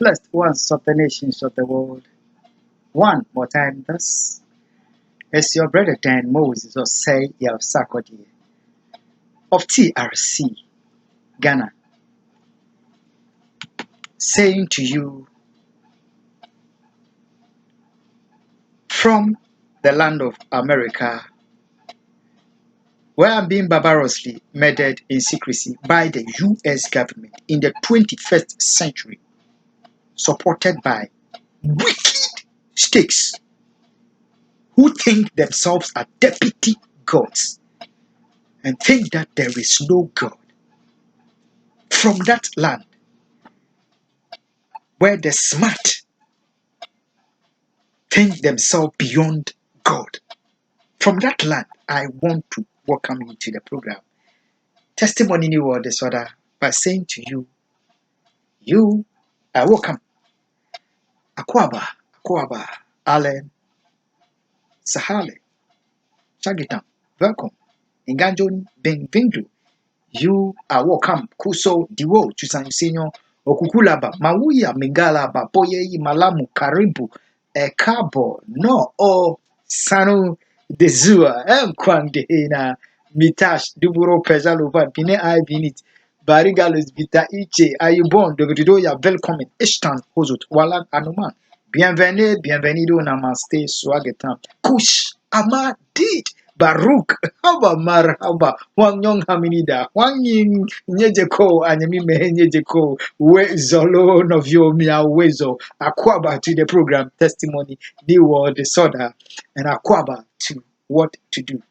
blessed ones of the nations of the world. One more time, thus, as your brother Dan Moses or say Sakodi of TRC Ghana, saying to you from the land of America, where I'm being barbarously murdered in secrecy by the US government in the 21st century, supported by wicked stakes who think themselves are deputy gods and think that there is no God. From that land where the smart think themselves beyond God. From that land, I want to welcome you to the program. Testimony New World Disorder by saying to you, you are welcome. Akwaba, Allen, Sahale, Chagitam, welcome. Inganjoni, Benvindu. You are welcome. Kuso, Diwo, Chusansinyo, Okukulaba, Mawuya, Migalaba, Boye, Malamu, Karibu, Ekabo, no, o Sanu, Dezua, Kwandehina, Mitash, Duburo, Pesalova, Pine, I Binit, Barigalus, Vita Iche, Ayubon, Dovidoya, welcome, Ishtan, Hozut, Walan, Anuman, bienvenido, namaste, swagetam, Kush, Amadid. Baruch, haba marhaba, wang yong haminida, wang yin nyejeko, anyamime nyejeko, we zolo novyo mia wezo, akwaba to the program testimony, New World Disorder, and akwaba to what to do.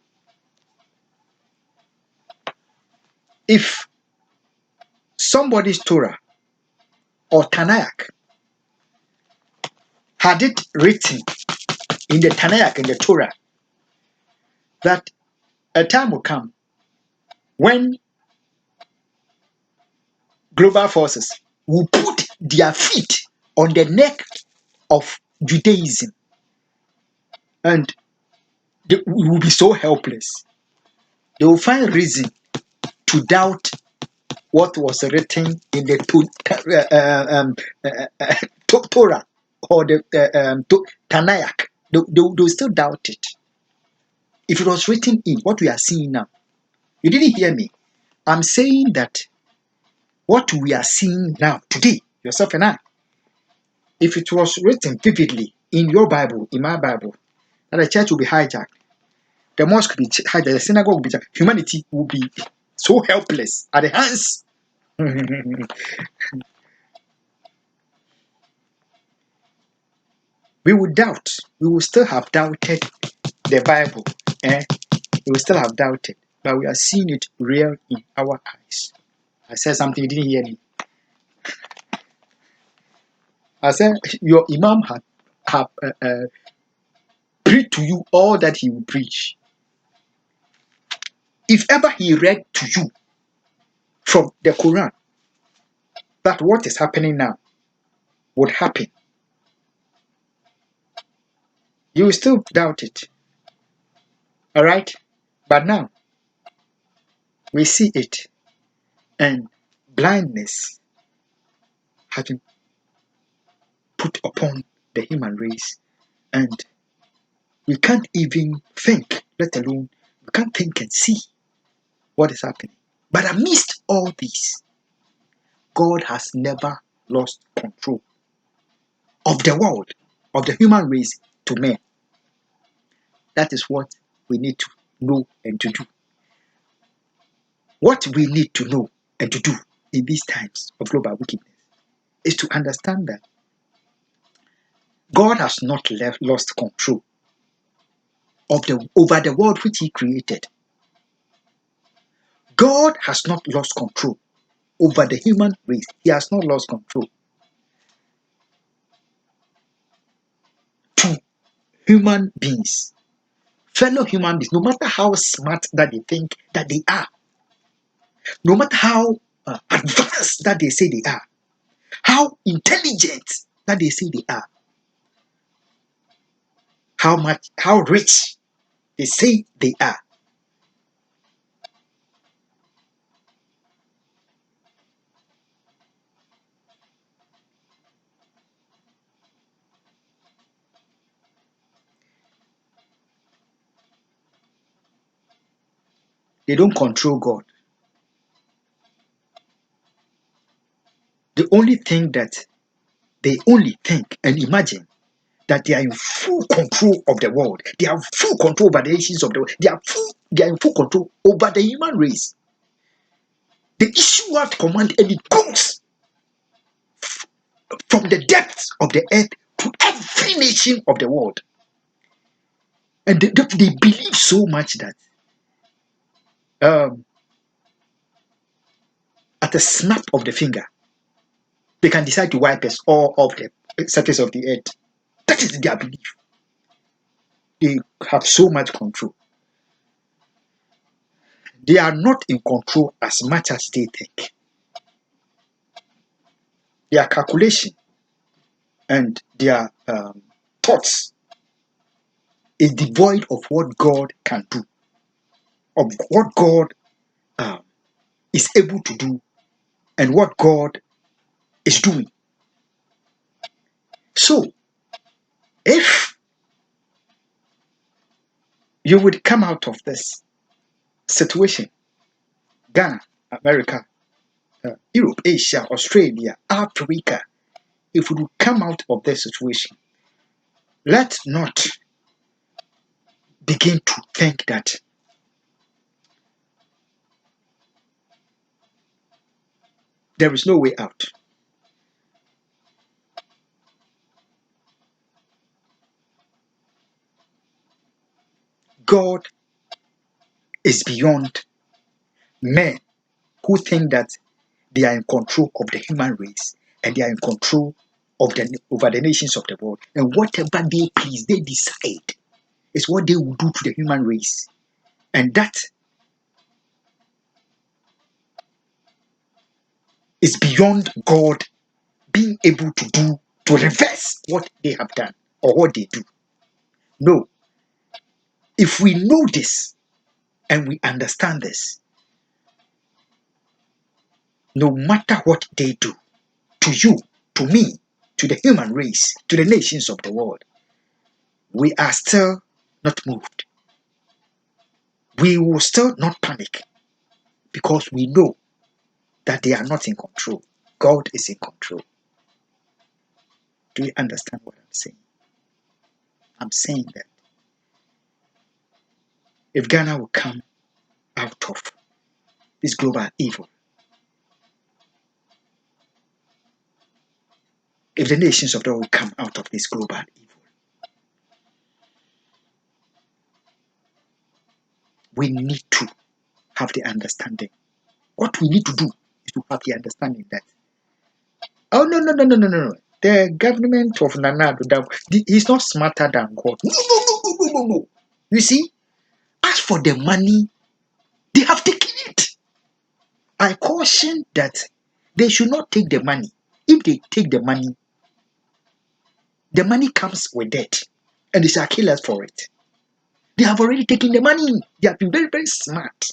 If somebody's Torah or Tanakh had it written in the Tanakh and the Torah that a time will come when global forces will put their feet on the neck of Judaism and they will be so helpless. They will find reason to doubt what was written in the Torah or the Tanakh. They will still doubt it. If it was written in what we are seeing now, you didn't hear me. I'm saying that what we are seeing now, today, yourself and I, if it was written vividly in your Bible, in my Bible, that the church will be hijacked, the mosque will be hijacked, the synagogue will be hijacked, humanity will be so helpless at the hands. We will doubt. We will still have doubted the Bible. We will still have doubted. But we are seeing it real in our eyes. I said something, you didn't hear me. I said, your Imam have preached to you all that he will preach. If ever he read to you from the Quran that what is happening now would happen, you will still doubt it. All right? But now, we see it, and blindness has been put upon the human race, and we can't even think, let alone we can't think and see what is happening. But amidst all this, God has never lost control of the world, of the human race to men. That is what we need to know and to do. What we need to know and to do in these times of global wickedness is to understand that God has not lost control of over the world which He created. God has not lost control over the human race. He has not lost control. To human beings, fellow human beings, no matter how smart that they think that they are, no matter how advanced that they say they are, how intelligent that they say they are, how rich they say they are, They don't control God. The only thing that they only think and imagine that they are in full control of the world. They have full control over the nations of the world. They are in full control over the human race. They issue out command and it goes from the depths of the earth to every nation of the world. And they believe so much that at the snap of the finger, they can decide to wipe us all off the surface of the earth. That is their belief. They have so much control. They are not in control as much as they think. Their calculation and their thoughts is devoid of what God can do, of what God is able to do, and what God is doing. So, if you would come out of this situation, Ghana, America, Europe, Asia, Australia, Africa, if we would come out of this situation, let's not begin to think that there is no way out. God is beyond men who think that they are in control of the human race and they are in control of over the nations of the world. And whatever they please, they decide is what they will do to the human race. And that is beyond God being able to do, to reverse what they have done or what they do. No. If we know this and we understand this, no matter what they do to you, to me, to the human race, to the nations of the world, we are still not moved. We will still not panic because we know that they are not in control. God is in control. Do you understand what I'm saying? I'm saying that if Ghana will come out of this global evil, if the nations of the world will come out of this global evil, we need to have the understanding. What we need to do is to have the understanding that, oh, no. The government of Nana Addo, he's not smarter than God. No. You see, as for the money, they have taken it. I caution that they should not take the money. If they take the money comes with debt, and they shall kill us for it. They have already taken the money. They have been very, very smart.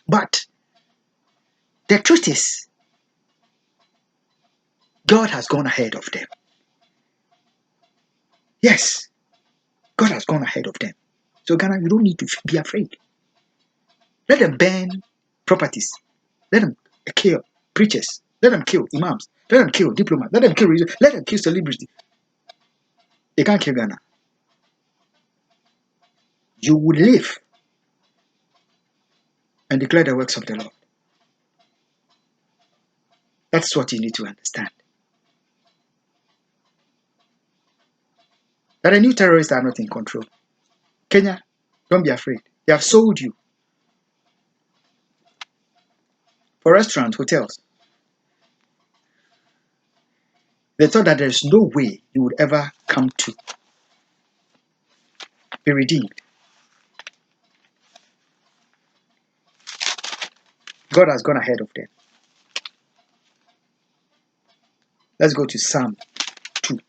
But the truth is, God has gone ahead of them. Yes, God has gone ahead of them. So Ghana, you don't need to be afraid. Let them burn properties. Let them kill preachers. Let them kill imams. Let them kill diplomats. Let them kill religion. Let them kill celebrities. They can't kill Ghana. You will live and declare the works of the Lord. That's what you need to understand. That the new terrorists are not in control. Kenya, don't be afraid. They have sold you for restaurants, hotels. They thought that there's no way you would ever come to be redeemed. God has gone ahead of them. Let's go to Psalm 2.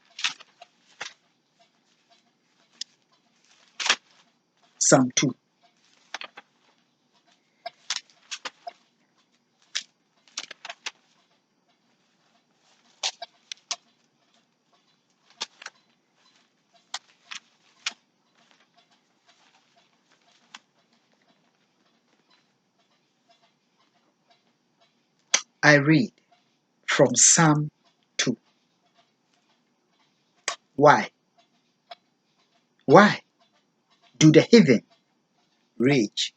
Psalm 2. I read from Psalm 2. Why? Why do the heathen rage?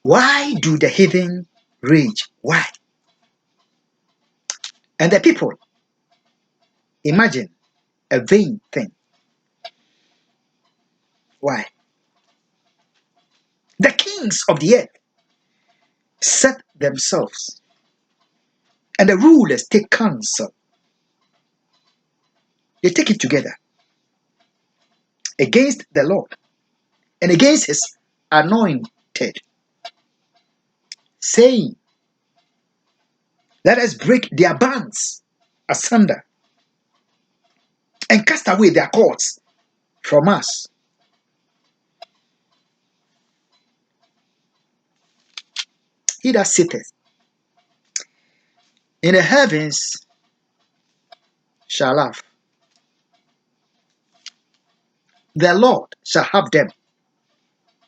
Why do the heathen rage? Why? And the people imagine a vain thing. Why? The kings of the earth set themselves, and the rulers take counsel. They take it together against the Lord and against his anointed, saying, let us break their bands asunder and cast away their cords from us. He that sitteth in the heavens shall laugh. The Lord shall have them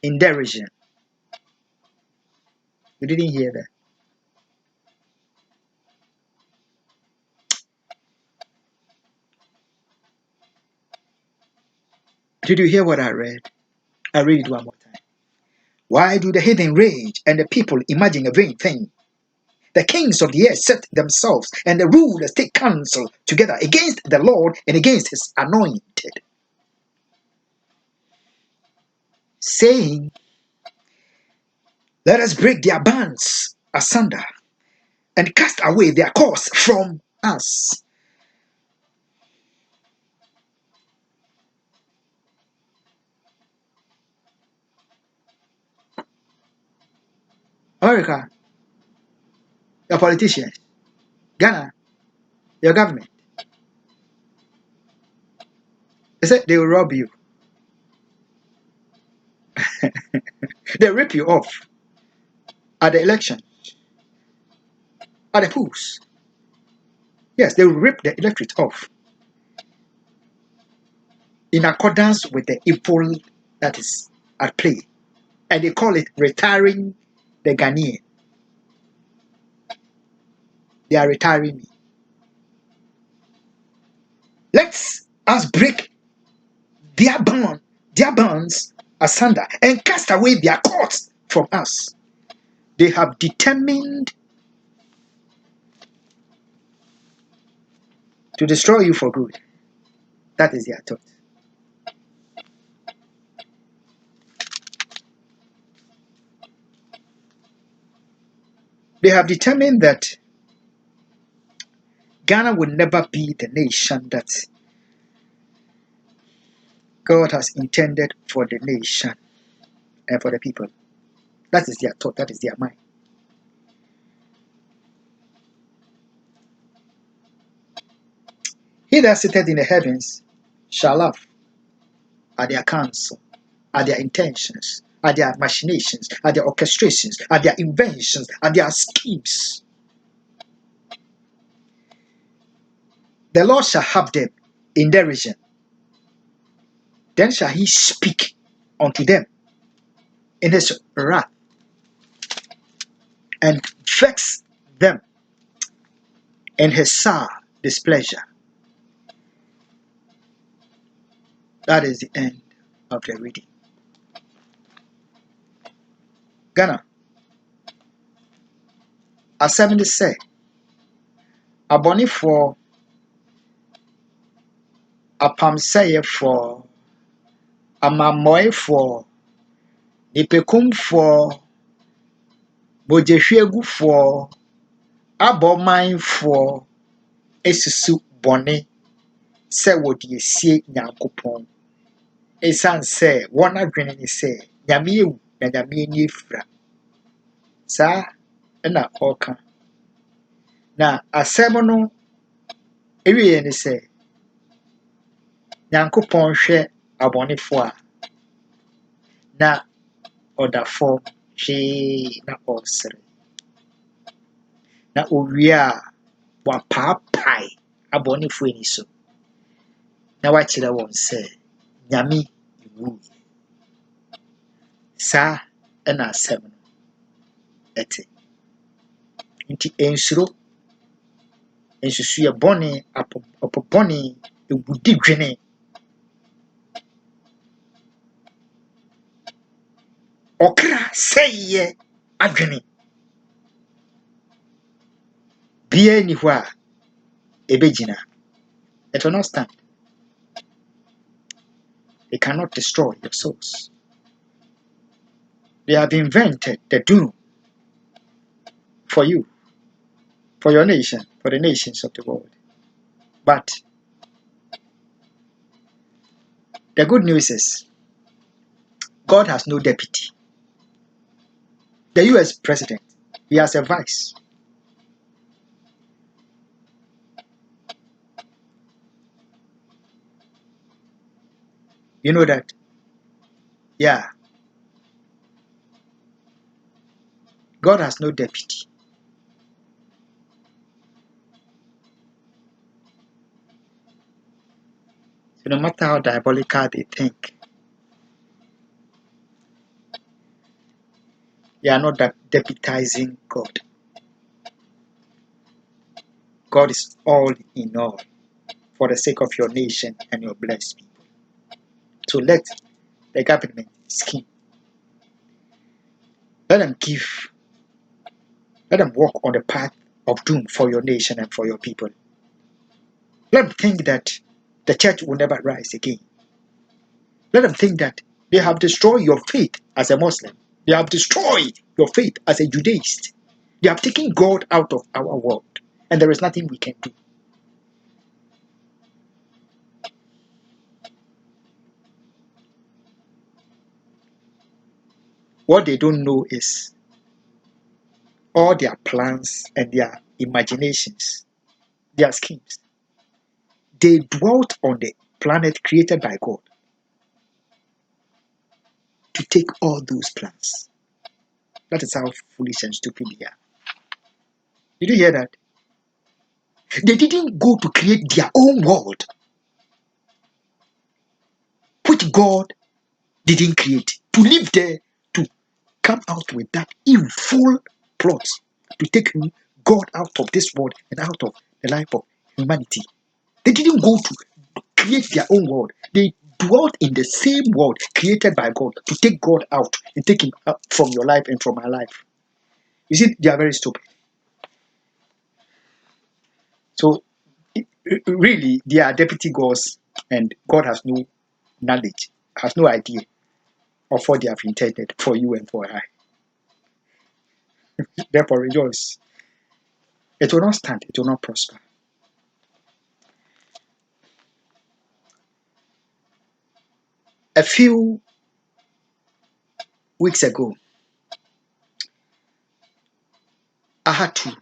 in derision. You didn't hear that. Did you hear what I read? I read it one more time. Why do the heathen rage and the people imagine a vain thing? The kings of the earth set themselves, and the rulers take counsel together against the Lord and against his anointed, saying, let us break their bands asunder and cast away their cords from us. America, your politicians. Ghana, your government. They said they will rob you. They rip you off at the election, at the polls. Yes, they will rip the electorate off in accordance with the evil that is at play. And they call it retiring the Ghanaian. They are retiring me. Let's us break their bonds asunder and cast away their cords from us. They have determined to destroy you for good. That is their thought. They have determined that Ghana will never be the nation that God has intended for the nation and for the people. That is their thought, that is their mind. He that sitteth in the heavens shall laugh at their counsel, at their intentions, at their machinations, at their orchestrations, at their inventions, at their schemes. The Lord shall have them in derision. Then shall he speak unto them in his wrath and vex them in his sour displeasure. That is the end of the reading. Ghana, asɛm ne sɛ abɔnefoɔ, apamsɛyɛfoɔ, amammɔefoɔ, nipekumfoɔ, mogyehwiagufoɔ, abɔmanfoɔ esusu bɔne sɛ wɔde esie Nyankopɔn. Ɛsiane sɛ wɔn adwene ne sɛ Nyame ewu na Nyame ani efura. Saa na ɔka. Na asɛm no ewie ne sɛ Nyankopɔn hwɛ abɔnefoɔ a na ɔda fam hwee na ɔresere. Na owie a wapaapae abɔnefoɔ ani so na wakyerɛ wɔn sɛ Nyame ewu. Saa na asɛm no ɛte. Nti ensuro ensusuye bɔne apopɔne ewudi dwene ɔkra sɛyɛ adwene bia ni hɔ a ebegyina. It will not stand. It cannot destroy your souls. They have invented the doom for you, for your nation, for the nations of the world. But the good news is God has no deputy. The US president, he has a vice. You know that? Yeah. God has no deputy. So no matter how diabolical they think, they are not deputizing God. God is all in all for the sake of your nation and your blessed people. So let the government scheme. Let them walk on the path of doom for your nation and for your people. Let them think that the church will never rise again. Let them think that they have destroyed your faith as a Muslim. They have destroyed your faith as a Judaist. They have taken God out of our world, and there is nothing we can do. What they don't know is all their plans and their imaginations, their schemes. They dwelt on the planet created by God to take all those plans. That is how foolish and stupid they are. Did you hear that? They didn't go to create their own world, which God didn't create, to live there, to come out with that evil plot to take God out of this world and out of the life of humanity. They didn't go to create their own world. They dwelt in the same world created by God to take God out and take him out from your life and from my life. You see, they are very stupid. So, really, they are deputy gods, and God has no knowledge, has no idea of what they have intended for you and for I. Therefore, rejoice. It will not stand, it will not prosper. A few weeks ago, I had to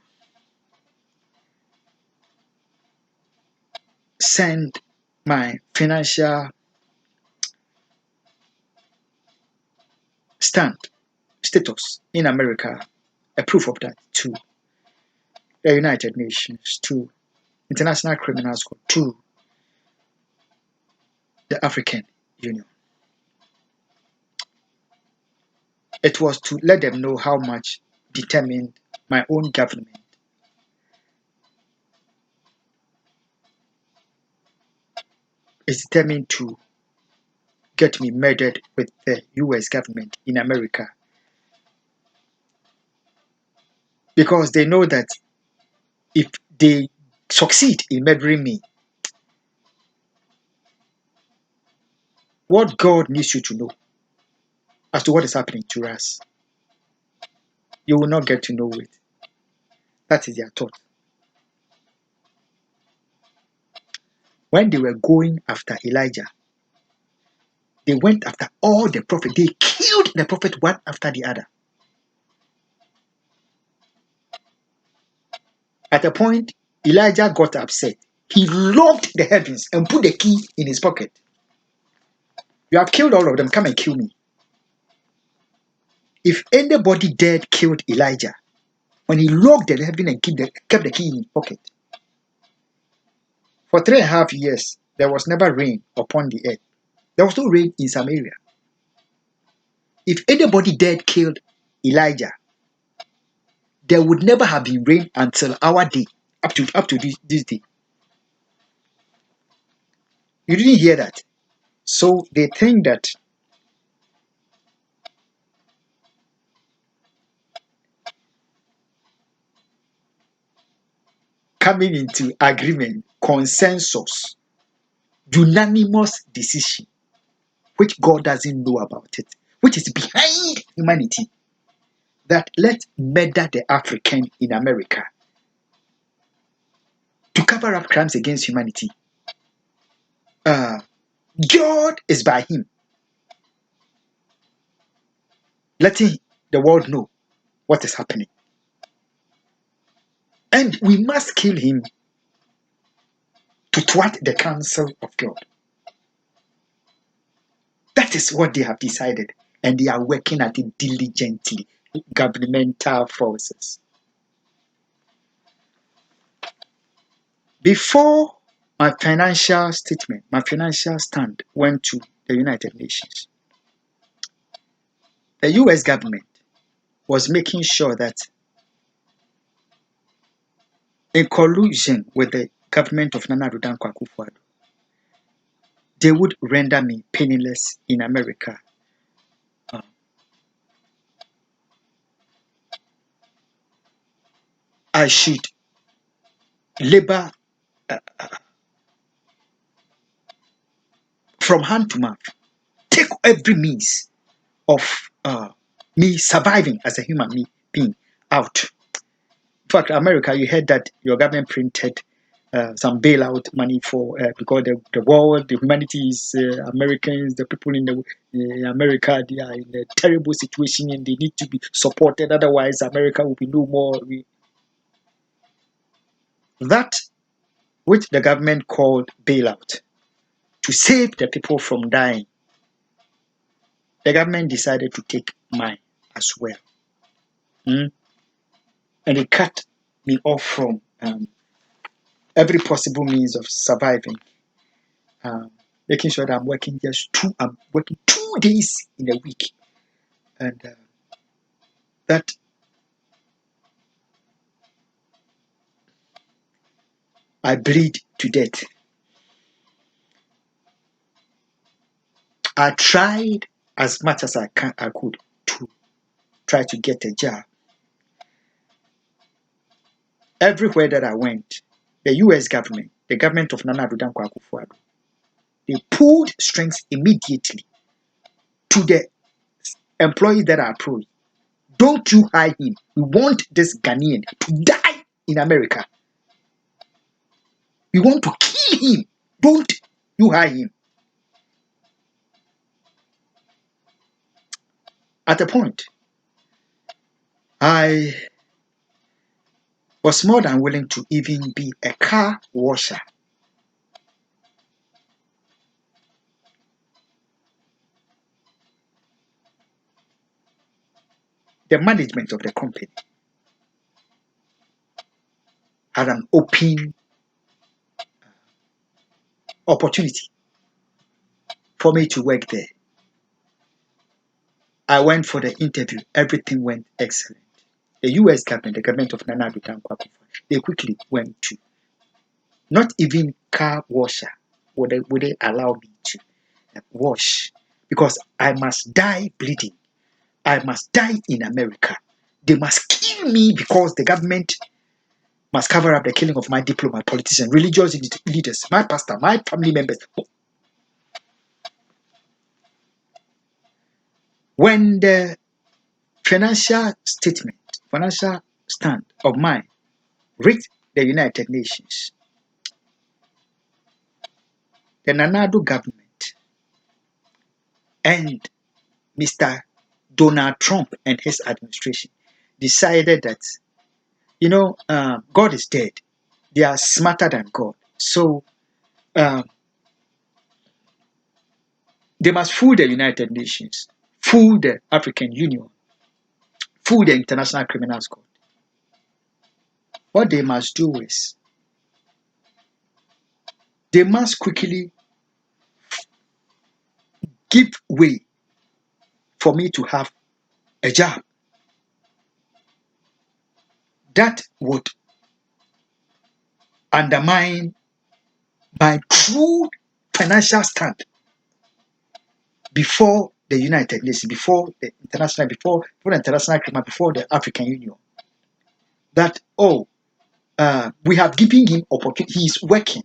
send my financial status in America, a proof of that, to the United Nations, to International Criminal Court, to the African Union. It was to let them know how much determined my own government is determined to get me murdered with the US government in America. Because they know that if they succeed in murdering me, what God needs you to know as to what is happening to us, you will not get to know it. That is their thought. When they were going after Elijah, they went after all the prophets. They killed the prophet one after the other. At a point, Elijah got upset. He locked the heavens and put the key in his pocket. You have killed all of them. Come and kill me. If anybody dared killed Elijah, when he locked the heaven and kept the key in his pocket, for 3.5 years, there was never rain upon the earth. There was no rain in Samaria. If anybody dared killed Elijah, there would never have been rain until our day, up to this day. You didn't hear that. So they think that coming into agreement, consensus, unanimous decision, which God doesn't know about it, which is behind humanity, that let's murder the African in America to cover up crimes against humanity. God is by him, letting the world know what is happening. And we must kill him to thwart the counsel of God. That is what they have decided. And they are working at it diligently, governmental forces. Before my financial statement, my financial stand went to the United Nations, the US government was making sure that, in collusion with the government of Nana Addo Akufo, they would render me penniless in America. I should labor from hand to mouth, take every means of me surviving as a human being out. In fact, America, you heard that your government printed some bailout money for because the world, the humanity is Americans, the people in the America, they are in a terrible situation and they need to be supported. Otherwise, America will be no more. That which the government called bailout to save the people from dying, the government decided to take mine as well. And they cut me off from every possible means of surviving. Making sure that I'm working I'm working 2 days in a week, and that I bleed to death. I tried as much as I could to try to get a job. Everywhere that I went, the US government, the government of Nana Addo Akufo, they pulled strings immediately to the employees that are approved. Don't you hire him. We want this Ghanaian to die in America. We want to kill him. Don't you hire him. At a point, I was more than willing to even be a car washer. The management of the company had an open opportunity for me to work there. I went for the interview. Everything went excellent. The US government, the government of Nana Addo Akufo, they quickly went to not even car washer would they allow me to wash, because I must die bleeding. I must die in America. They must kill me because the government must cover up the killing of my diplomat, politicians, religious leaders, my pastor, my family members. When the financial statement, financial stand of mine reached the United Nations, the Nana Addo government and Mr. Donald Trump and his administration decided that, God is dead. They are smarter than God. So they must fool the United Nations, fool the African Union, fool the International Criminal Court. What they must do is they must quickly give way for me to have a job. that would undermine my true financial stand before the United Nations, before the international, before the international criminal, before the African Union. That we have given him opportunity. He is working.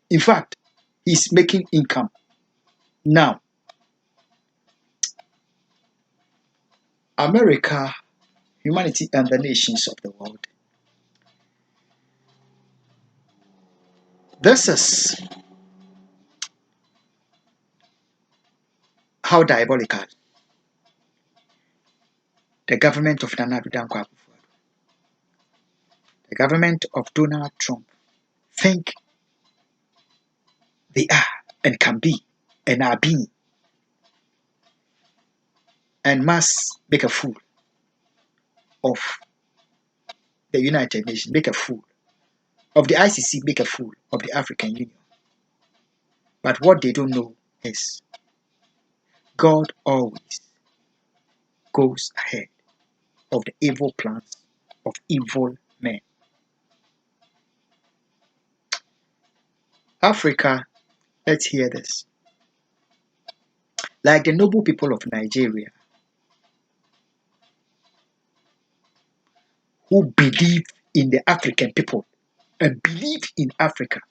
In fact, he's making income now. America, humanity, and the nations of the world. This is how diabolical the government of Nana Addo Dankwa Akufo, the government of Donald Trump think they are and can be and are being, and must make a fool of the United Nations, make a fool of the ICC, make a fool of the African Union. But what they don't know is God always goes ahead of the evil plans of evil men. Africa, let's hear this. Like the noble people of Nigeria, who believe in the African people and believe in Africa.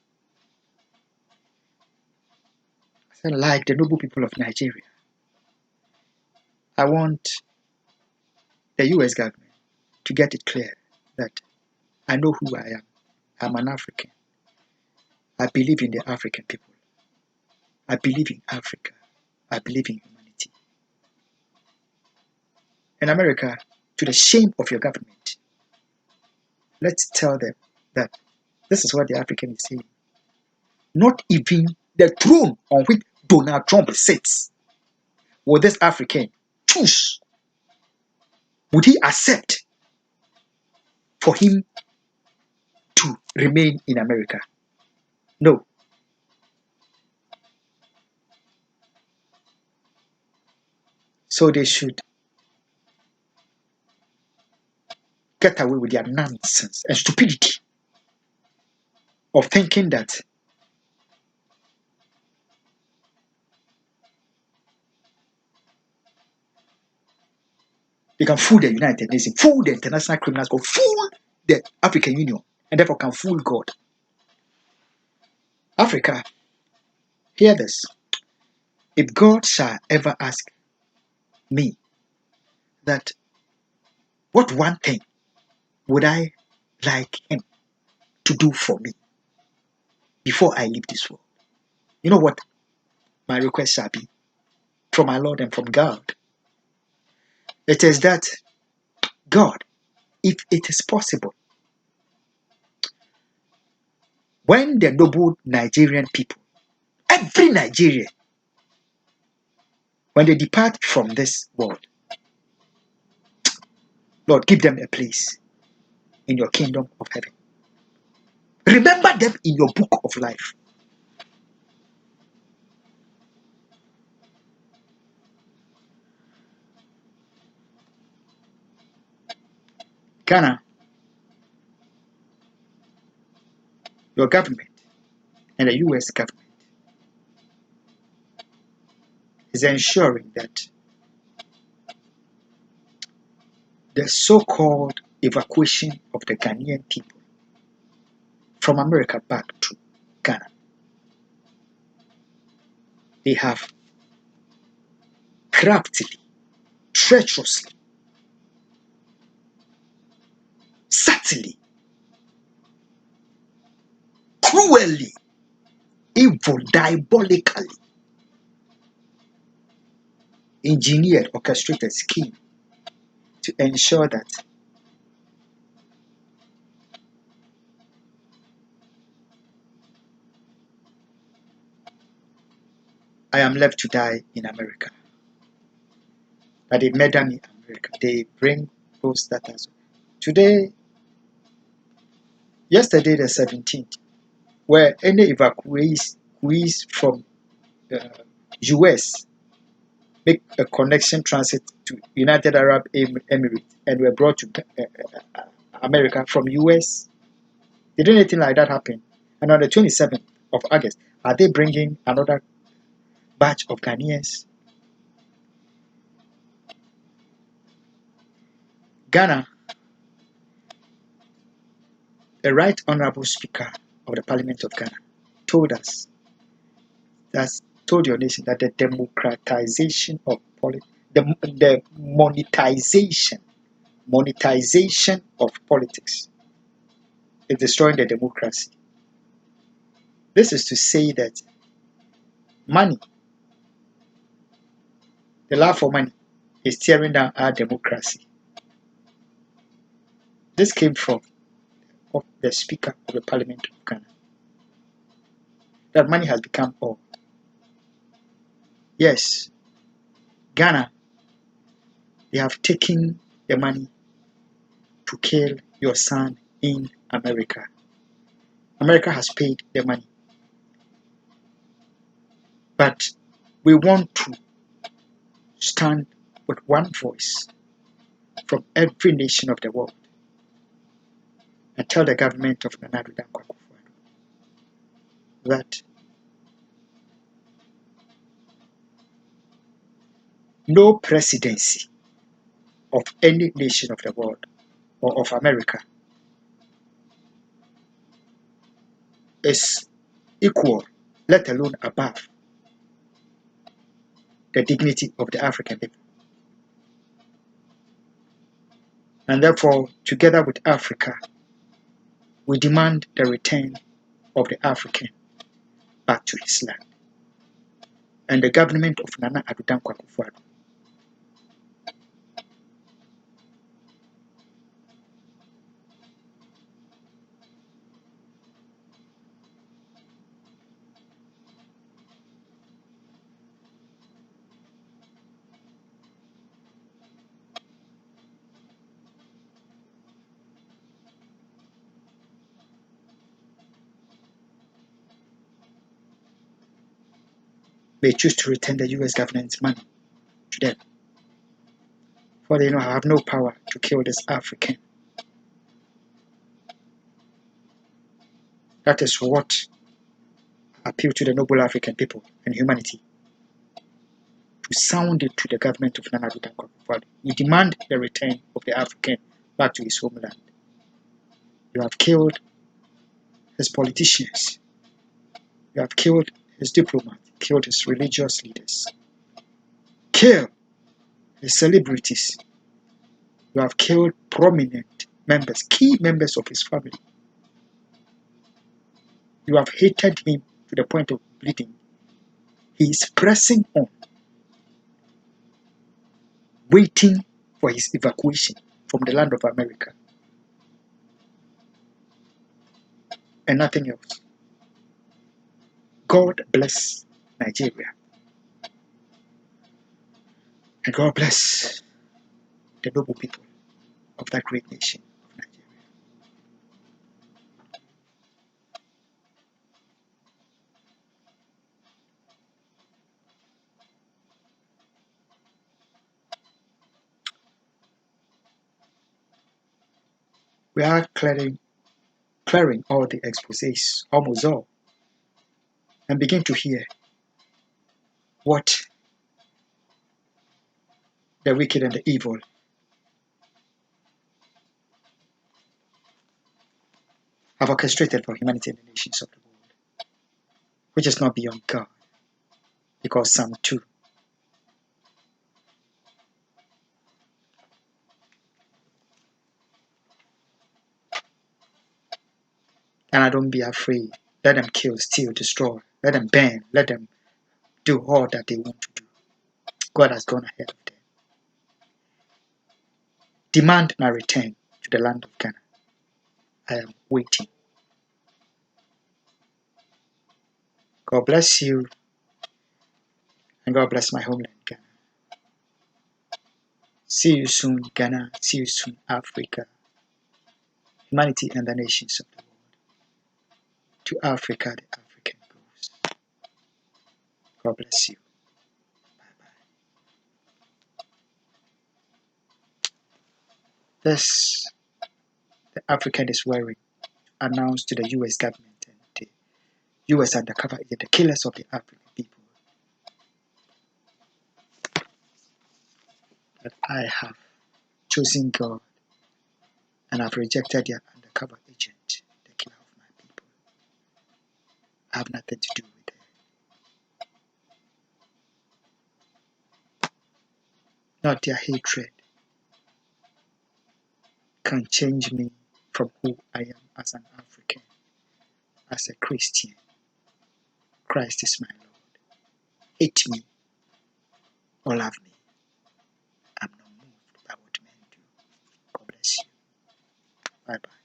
So like the noble people of Nigeria, I want the US government to get it clear that I know who I am. I'm an African. I believe in the African people. I believe in Africa. I believe in humanity. In America, to the shame of your government, let's tell them that this is what the African is saying. Not even the throne on which Donald Trump sits will this African choose. Would he accept for him to remain in America? No. So they should get away with their nonsense and stupidity of thinking that they can fool the United Nations, fool the International Criminal Court, fool the African Union, and therefore can fool God. Africa, hear this. If God shall ever ask me that, what one thing would I like him to do for me before I leave this world? You know what my request shall be from my Lord and from God? It is that, God, if it is possible, when the noble Nigerian people, every Nigerian, when they depart from this world, Lord, give them a place in your kingdom of heaven. Remember them in your book of life. Ghana, your government and the US government is ensuring that the so-called evacuation of the Ghanaian people from America back to Ghana, they have craftily, treacherously, subtly, cruelly, evil, diabolically engineered, orchestrated scheme to ensure that I am left to die in America. That they murder me in America. They bring those that as today, yesterday the 17th, where any evacuees from the US make a connection transit to United Arab Emirates, and were brought to America from US. Did anything like that happen? And on the 27th of August, are they bringing another batch of Ghanaians? Ghana, the Right Honorable Speaker of the Parliament of Ghana, told us, has told your nation that the democratization of politics, the monetization of politics is destroying the democracy. This is to say that money, the love for money, is tearing down our democracy. This came from the Speaker of the Parliament of Ghana. That money has become all. Yes, Ghana, they have taken the money to kill your son in America. America has paid the money. But we want to stand with one voice from every nation of the world and tell the government of Nana Addo Akufo that no presidency of any nation of the world or of America is equal, let alone above, the dignity of the African people. And therefore, together with Africa, we demand the return of the African back to his land. And the government of Nana Addo Akufo may choose to return the US government's money to them. For they know I have no power to kill this African. That is what appealed to the noble African people and humanity to sound it to the government of Nana Addo Akufo. We demand the return of the African back to his homeland. You have killed his politicians. You have killed his diplomats, killed his religious leaders, killed his celebrities. You have killed prominent members, key members of his family. You have hated him to the point of bleeding. He is pressing on, waiting for his evacuation from the land of America and nothing else. God bless Nigeria. And God bless the noble people of that great nation of Nigeria. We are clearing all the exposés, almost all, and begin to hear what the wicked and the evil have orchestrated for humanity and the nations of the world, which is not beyond God. Because Psalm 2, and don't be afraid. Let them kill, steal, destroy. Let them burn. Let them do all that they want to do. God has gone ahead of them. Demand my return to the land of Ghana. I am waiting. God bless you, and God bless my homeland, Ghana. See you soon, Ghana. See you soon, Africa. Humanity and the nations of the world. To Africa, the African goes. God bless you. Bye-bye. this the African is wearing announced to the US government and the US undercover agent, the killers of the African people, that I have chosen God and I've rejected their undercover agent, the killer of my people. I have nothing to do with it. Not their hatred can change me from who I am as an African, as a Christian. Christ is my Lord. Hate me or love me. I'm not moved by what men do. God bless you. Bye bye.